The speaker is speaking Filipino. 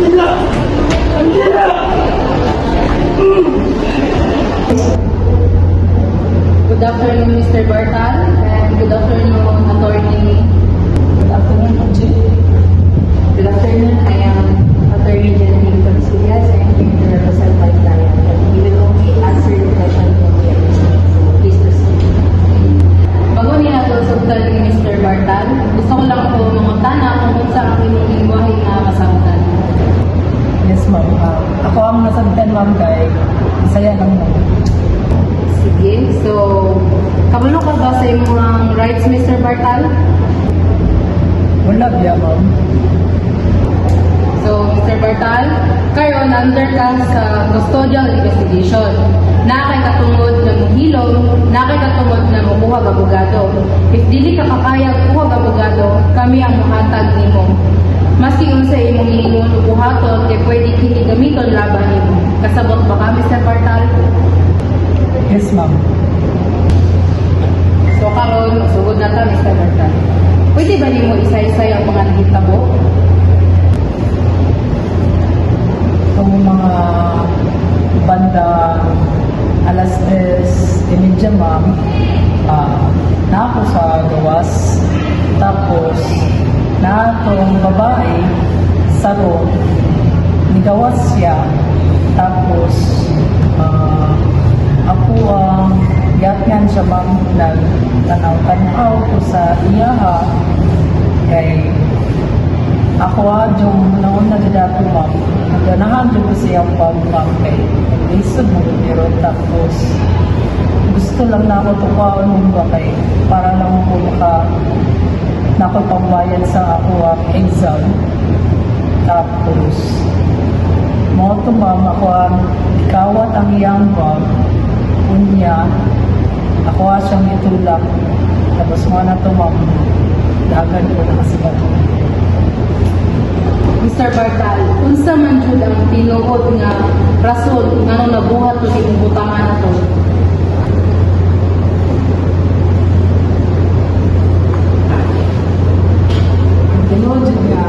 Good afternoon, Mr. Bartal, and good afternoon, Attorney. Good afternoon, Angie. Good afternoon, I am Attorney Jenny Consillas. I am here to represent my client, and we will only answer the question from the episode. So, please proceed. Bago niya natusugtan ni Mr. Bartal, gusto ko lang po mangutana kung sa akin yung lingwahe na masabtan. Yes, ma'am. Ako ang nasagdan, ma'am, kay saya lang mo. Sige, so, kabalo ka ba sa imong rights, Mr. Bartal? Wala biya, ma'am. So, Mr. Bartal, karon under ka sa custodial investigation. Nakay katungod na muhilom, nakay katungod na mukuha abogado. If dili ka kakayag kuha abogado, kami ang muhatag nimo. Maski unsa imong ingon o buhaton, kay pwede kini gamiton laban nimo. Kasabot ba ka, Mr. Bartal? Yes, ma'am. So, karon sugod na ta, Mr. Bartal. Pwede ba nimo isa-isay ang mga nahitabo? Itong mga banda alas 10:30, ma'am, na ako sa gawas. Tapos, na itong babae sa room, nigawas siya. Tapos, ako ang gatyan siya, ma'am, nagtanaw-tanaw ko sa iyaha. Kay ako yung noon na dito, ma'am, naganahan ko siya pag kay lisod mo pero tapos gusto lang na ako tukaon mo ba kay para lang ako nakapambayad sa ako ang exam. Tapos mo to, ma'am, ako ang kawat ang iyang bag unya ako siyang itulak. Tapos mo na to, ma'am, dagan ko na kasi Mr. Bartal, unsa man jud ang tinuod nga rason ngano nabuhat to imong butangan nato? tinuod nga